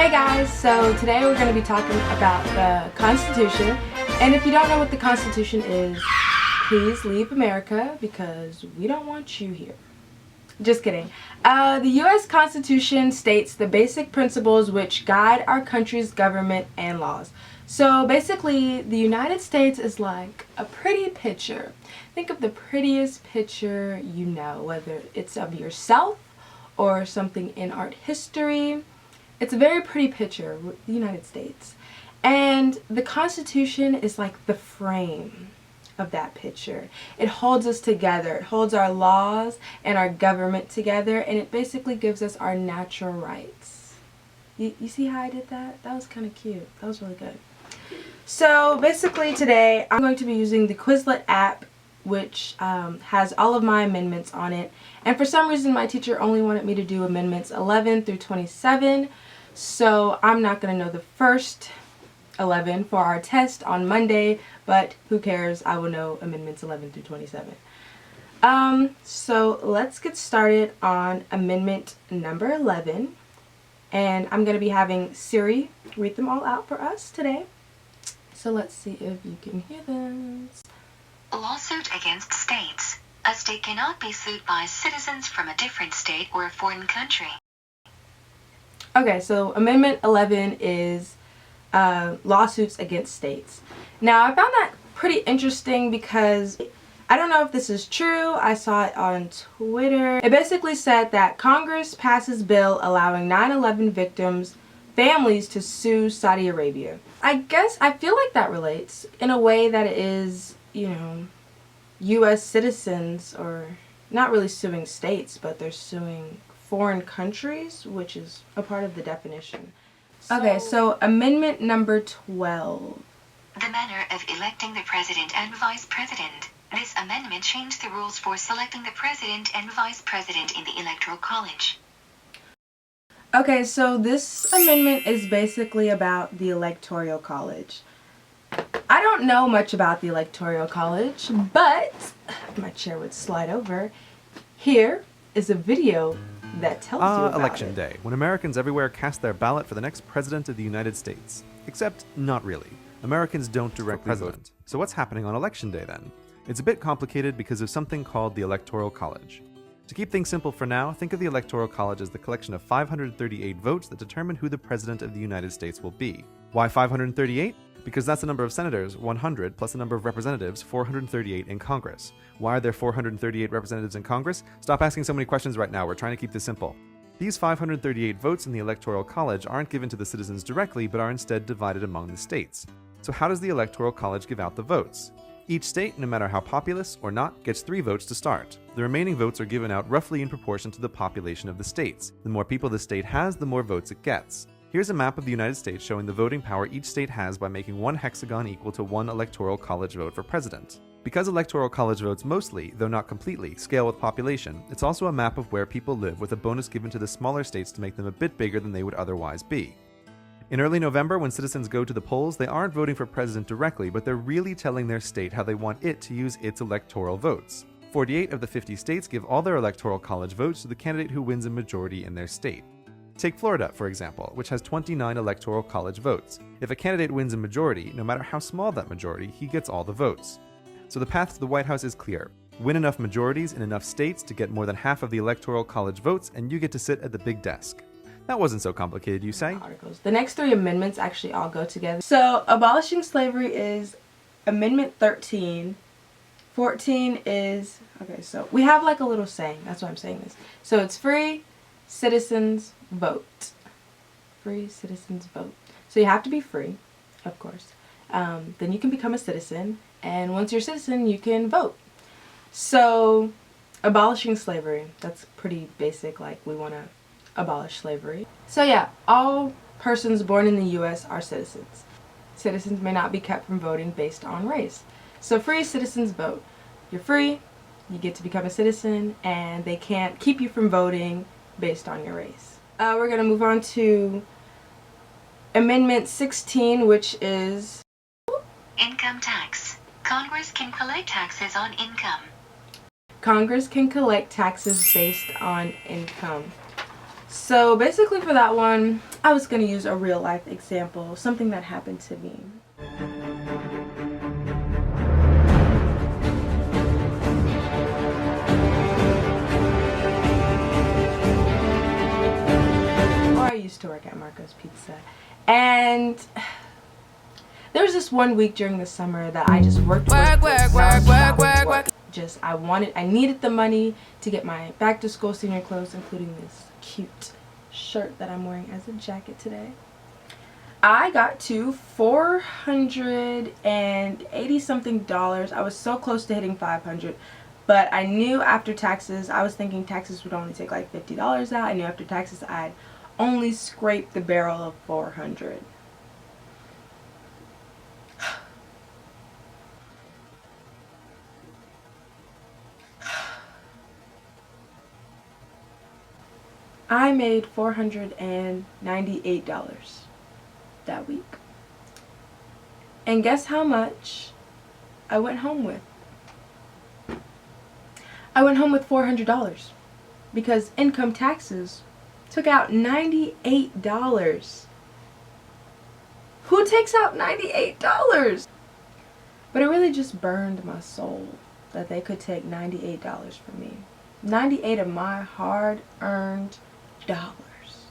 Hey guys, so today we're going to be talking about the Constitution, and if you don't know what the Constitution is, please leave America because we don't want you here. Just kidding. The U.S. Constitution states the basic principles which guide our country's government and laws. So basically, the United States is like a pretty picture. Think of the prettiest picture you know, whether it's of yourself or something in art history. It's a very pretty picture, the United States. And the Constitution is like the frame of that picture. It holds us together. It holds our laws and our government together, and it basically gives us our natural rights. You see how I did that? That was kind of cute. That was really good. So basically today I'm going to be using the Quizlet app, which has all of my amendments on it. And for some reason my teacher only wanted me to do amendments 11 through 27. So I'm not going to know the first 11 for our test on Monday, but who cares? I will know amendments 11 through 27. So let's get started on amendment number 11. And I'm going to be having Siri read them all out for us today. So let's see if you can hear this. Lawsuit against states. A state cannot be sued by citizens from a different state or a foreign country. Okay, so Amendment 11 is lawsuits against states. Now, I found that pretty interesting because I don't know if this is true. I saw it on Twitter. It basically said that Congress passes bill allowing 9/11 victims' families to sue Saudi Arabia. I guess I feel like that relates in a way that it is, you know, U.S. citizens, or not really suing states, but they're suing foreign countries, which is a part of the definition. Okay, so amendment number 12. The manner of electing the president and vice president. This amendment changed the rules for selecting the president and vice president in the Electoral College. Okay, so this amendment is basically about the Electoral College. I don't know much about the Electoral College, but if my chair would slide over, here is a video that tells you about Election Day, when Americans everywhere cast their ballot for the next president of the United States. Except, not really. Americans don't directly vote. So what's happening on Election Day then? It's a bit complicated because of something called the Electoral College. To keep things simple for now, think of the Electoral College as the collection of 538 votes that determine who the President of the United States will be. Why 538? Because that's the number of senators, 100, plus the number of representatives, 438 in Congress. Why are there 438 representatives in Congress? Stop asking so many questions right now, we're trying to keep this simple. These 538 votes in the Electoral College aren't given to the citizens directly, but are instead divided among the states. So how does the Electoral College give out the votes? Each state, no matter how populous or not, gets 3 votes to start. The remaining votes are given out roughly in proportion to the population of the states. The more people the state has, the more votes it gets. Here's a map of the United States showing the voting power each state has by making one hexagon equal to one Electoral College vote for president. Because Electoral College votes mostly, though not completely, scale with population, it's also a map of where people live with a bonus given to the smaller states to make them a bit bigger than they would otherwise be. In early November, when citizens go to the polls, they aren't voting for president directly, but they're really telling their state how they want it to use its electoral votes. 48 of the 50 states give all their Electoral College votes to the candidate who wins a majority in their state. Take Florida, for example, which has 29 Electoral College votes. If a candidate wins a majority, no matter how small that majority, he gets all the votes. So the path to the White House is clear. Win enough majorities in enough states to get more than half of the Electoral College votes, and you get to sit at the big desk. That wasn't so complicated, you say? The next 3 amendments actually all go together. So abolishing slavery is Amendment 13. 14 is, okay, so we have like a little saying. That's why I'm saying this. So it's free citizens vote. Free citizens vote. So you have to be free, of course. Then you can become a citizen, and once you're a citizen, you can vote. So abolishing slavery, that's pretty basic, like we want to abolish slavery. So yeah, all persons born in the U.S. are citizens. Citizens may not be kept from voting based on race. So free citizens vote. You're free, you get to become a citizen, and they can't keep you from voting based on your race. We're going to move on to Amendment 16, which is Income tax. Congress can collect taxes on income. Congress can collect taxes based on income. So basically for that one, I was going to use a real life example, something that happened to me. I used to work at Marco's Pizza, and there was this one week during the summer that I just worked. I needed the money to get my back to school senior clothes, including this cute shirt that I'm wearing as a jacket today. I got to $480 something. I was so close to hitting 500. But I knew after taxes, I was thinking taxes would only take like $50 out. I knew after taxes I'd only scrape the barrel of 400. I made $498 that week. And guess how much I went home with? I went home with $400 because income taxes took out $98. Who takes out $98? But it really just burned my soul that they could take $98 from me. 98 of my hard-earned dollars.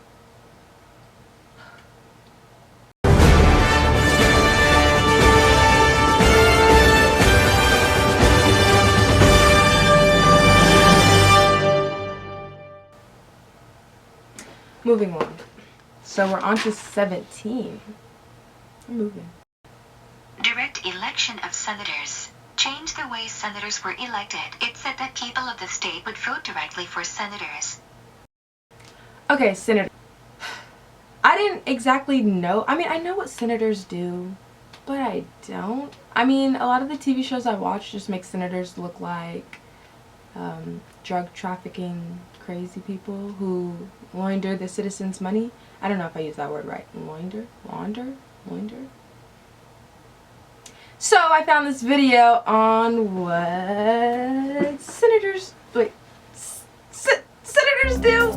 Moving on. So we're on to 17. I'm moving. Direct election of senators. Change the way senators were elected. It said that people of the state would vote directly for senators. Okay, senator. I didn't exactly know. I mean, I know what senators do, but I don't. I mean, a lot of the TV shows I watch just make senators look like drug trafficking crazy people who launder the citizens' money. I don't know if I use that word right. Launder? So I found this video on what senators do.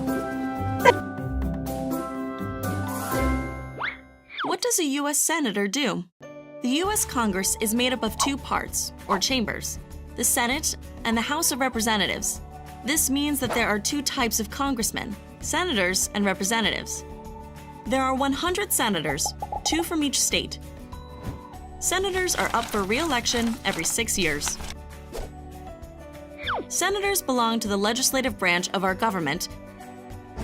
What does a U.S. Senator do? The U.S. Congress is made up of two parts, or chambers, the Senate and the House of Representatives. This means that there are two types of congressmen, senators and representatives. There are 100 senators, 2 from each state. Senators are up for re-election every 6 years. Senators belong to the legislative branch of our government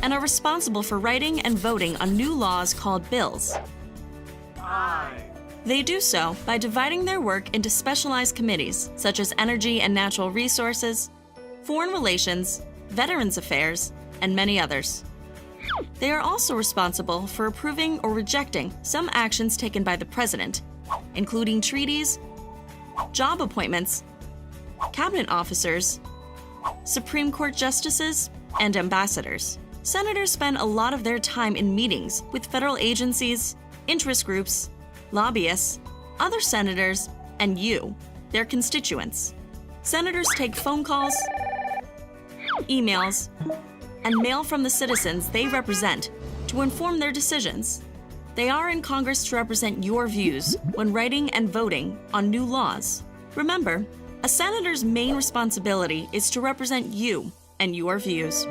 and are responsible for writing and voting on new laws called bills. They do so by dividing their work into specialized committees such as Energy and Natural Resources, Foreign Relations, Veterans Affairs, and many others. They are also responsible for approving or rejecting some actions taken by the President, including treaties, job appointments, cabinet officers, Supreme Court justices, and ambassadors. Senators spend a lot of their time in meetings with federal agencies, interest groups, lobbyists, other senators, and you, their constituents. Senators take phone calls, emails, and mail from the citizens they represent to inform their decisions. They are in Congress to represent your views when writing and voting on new laws. Remember, a senator's main responsibility is to represent you and your views.